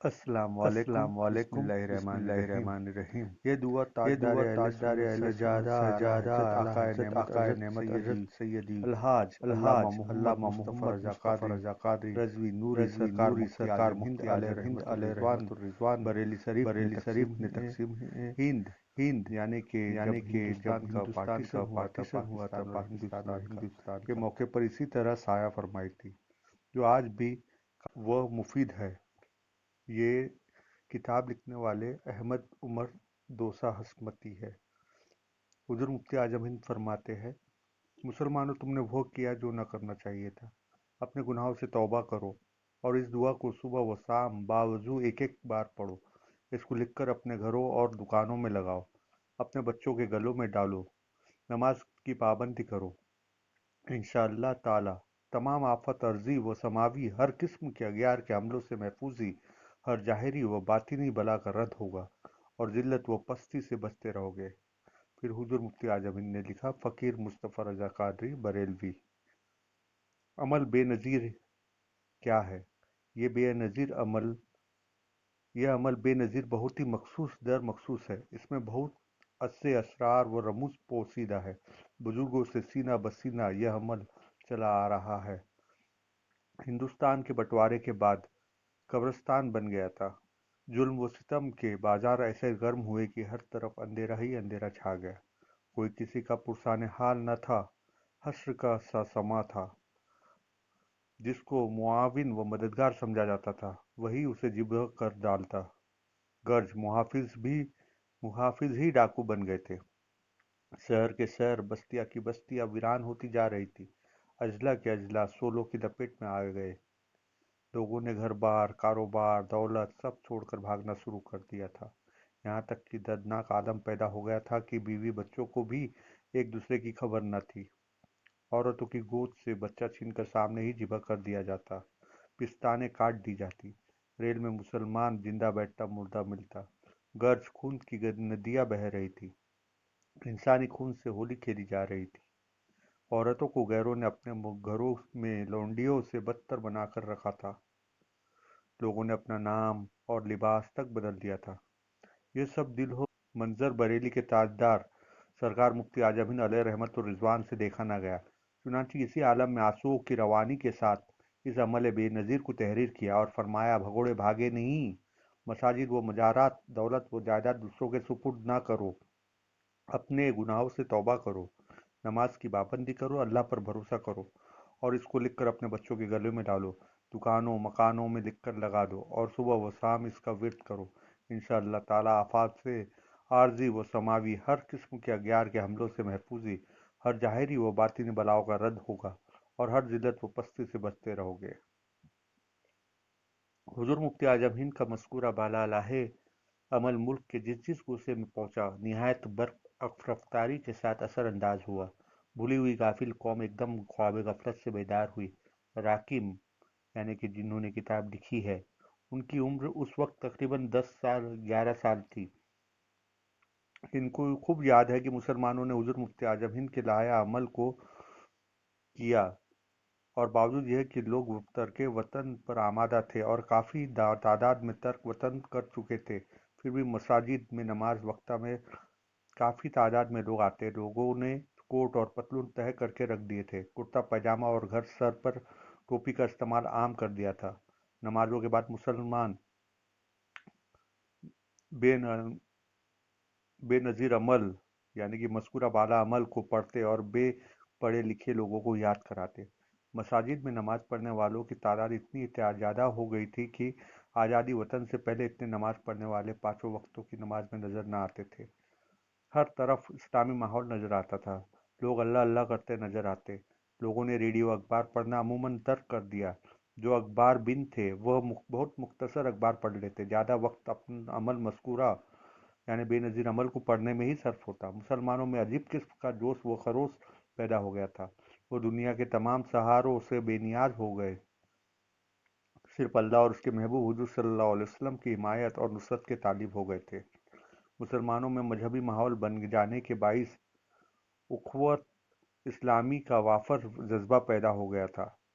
السلام السلام علیکم، بسم علیکم، اللہ بسم الرحمن اللہ الرحیم۔ الرحمن الرحیم۔ یہ دعا یہ تاجدار دعا اہل تاجدار سنت اہل سجادہ سجادہ اعلیٰ اعلیٰ حضرت حضرت آقائے نعمت آقائے حضرت نعمت سیدی حضرت سیدی الحاج علامہ الحاج محمد علامہ مصطفیٰ محمد رضا مصطفیٰ قادری رضا قادری رضوی نوری رضوی سرکار نوری مفتی سرکار اعظم ہند مفتی علیہ اعظم ہند رحمت علیہ الرضوان رحمت الرضوان بریلی شریف نے بریلی تقسیم شریف نے تقسیم ہند ہند یعنی کہ جب یعنی کہ جب ہندوستان کا ہندوستان کا پارٹیشن ہوا تھا پارٹیشن ہوا تھا پاکستان اور پاکستان اور ہندوستان کا ہندوستان کے کا موقع پر اسی طرح سایہ فرمائی تھی، جو آج بھی وہ مفید ہے۔ یہ کتاب لکھنے والے احمد عمر دوسا حسمتی ہے۔ حضور مفتی اعظم ہند فرماتے ہیں، مسلمانوں تم نے وہ کیا جو نہ کرنا چاہیے تھا، اپنے گناہوں سے توبہ کرو اور اس دعا کو صبح و شام باوضو ایک ایک بار پڑھو۔ اس کو لکھ کر اپنے گھروں اور دکانوں میں لگاؤ، اپنے بچوں کے گلوں میں ڈالو، نماز کی پابندی کرو۔ انشاءاللہ تعالی تمام آفت ارضی و سماوی ہر قسم کے اغیار کے حملوں سے محفوظی، ہر ظاہری و باطنی بلا کا رد ہوگا اور ذلت و پستی سے بچتے رہو گے۔ پھر حضور مفتی اعظم ہند نے لکھا، فقیر مصطفیٰ رضا قادری بریلوی۔ عمل بے نظیر کیا ہے؟ یہ عمل بے نظیر بہت ہی مخصوص در مخصوص ہے۔ اس میں بہت سے اسرار و رموز پوشیدہ ہے۔ بزرگوں سے سینہ بسینہ یہ عمل چلا آ رہا ہے۔ ہندوستان کے بٹوارے کے بعد قبرستان بن گیا تھا۔ ظلم و ستم کے بازار ایسے گرم ہوئے کہ ہر طرف اندھیرا ہی اندھیرا چھا گیا۔ کوئی کسی کا پرسان حال نہ تھا۔ حشر کا سا سما تھا۔ جس کو معاون و مددگار سمجھا جاتا تھا، وہی اسے ذبح کر ڈالتا۔ گرج محافظ ہی ڈاکو بن گئے تھے۔ شہر کے شہر، بستیاں کی بستیاں ویران ہوتی جا رہی تھی۔ اضلاع کے اضلاع سولوں کی لپیٹ میں آ گئے۔ لوگوں نے گھر بار، کاروبار، دولت سب چھوڑ کر بھاگنا شروع کر دیا تھا۔ یہاں تک کہ دردناک عالم پیدا ہو گیا تھا کہ بیوی بچوں کو بھی ایک دوسرے کی خبر نہ تھی۔ عورتوں کی گود سے بچہ چھین کر سامنے ہی ذبح کر دیا جاتا، پستانیں کاٹ دی جاتی۔ ریل میں مسلمان زندہ بیٹھتا مردہ ملتا۔ گرج خون کی ندیاں بہہ رہی تھی۔ انسانی خون سے ہولی کھیلی جا رہی تھی۔ عورتوں کو غیروں نے اپنے گھروں میں لونڈیوں سے بدتر بنا کر رکھا تھا۔ لوگوں نے اپنا نام اور لباس تک بدل دیا تھا۔ یہ سب دل ہو منظر بریلی کے تاجدار سرکار مفتی اعظم ہند علیہ رحمت الرضوان سے دیکھا نہ گیا۔ چنانچہ اسی عالم میں آنسوؤں کی روانی کے ساتھ اس عمل بے نظیر کو تحریر کیا اور فرمایا، بھگوڑے بھاگے نہیں، مساجد و مزارات، دولت و جائیداد دوسروں کے سپرد نہ کرو، اپنے گناہوں سے توبہ کرو، نماز کی پابندی کرو، اللہ پر بھروسہ کرو اور اس کو لکھ کر اپنے بچوں کے گلے میں ڈالو، دکانوں مکانوں میں لکھ کر لگا دو اور صبح و شام اس کا ورد کرو۔ انشاءاللہ تعالی آفات سے عارضی و سماوی ہر قسم کے اغیار کے حملوں سے محفوظی، ہر ظاہری و باطنی بلاؤں کا رد ہوگا اور ہر ذلت و پستی سے بچتے رہو گے۔ حضور مفتی اعظم ہند کا مذکورہ بالا لاہے عمل ملک کے جس جس گوشے میں پہنچا، نہایت برق رفتاری کے ساتھ اثر انداز ہوا۔ بھولی ہوئی غافل قوم ایک دم خواب غفلت سے بیدار ہوئی۔ راکم یعنی کہ جنہوں نے کتاب لکھی ہے، ان کی عمر اس وقت تقریباً 11 سال تھی۔ ان کو خوب یاد ہے کہ مسلمانوں نے حضور مفتی اعظم ہند کے لایا عمل کو کیا، اور باوجود یہ کہ لوگ ترک وطن پر آمادہ تھے اور کافی تعداد میں ترک وطن کر چکے تھے، پھر بھی مساجد میں نماز وقتہ میں کافی تعداد میں لوگ آتے۔ لوگوں نے کوٹ اور پتلون تہہ کر کے رکھ دیے تھے، کرتا پائجامہ اور گھر سر پر ٹوپی کا استعمال عام کر دیا تھا۔ نمازوں کے بعد مسلمان بے نظیر عمل یعنی کہ مذکورہ بالا عمل کو پڑھتے اور بے پڑھے لکھے لوگوں کو یاد کراتے۔ مساجد میں نماز پڑھنے والوں کی تعداد اتنی زیادہ ہو گئی تھی کہ آزادی وطن سے پہلے اتنے نماز پڑھنے والے پانچوں وقتوں کی نماز میں نظر نہ آتے تھے۔ ہر طرف اسلامی ماحول نظر آتا تھا۔ لوگ اللہ اللہ کرتے نظر آتے۔ لوگوں نے ریڈیو اخبار پڑھنا عموماً ترک کر دیا۔ جو اخبار بین تھے وہ بہت مختصر اخبار پڑھ لیتے۔ زیادہ وقت اپنا عمل مذکورہ یعنی بے نظیر عمل کو پڑھنے میں ہی صرف ہوتا۔ مسلمانوں میں عجیب قسم کا جوش و خروش پیدا ہو گیا تھا۔ وہ دنیا کے تمام سہاروں سے بے نیاز ہو گئے، صرف اللہ اور اس کے محبوب حضور صلی اللہ علیہ وسلم کی حمایت اور نصرت کے طالب ہو گئے تھے۔ مسلمانوں میں مذہبی ماحول بن جانے کے باعث اخوت اسلامی کا وافر جذبہ پیدا ہو گیا تھا۔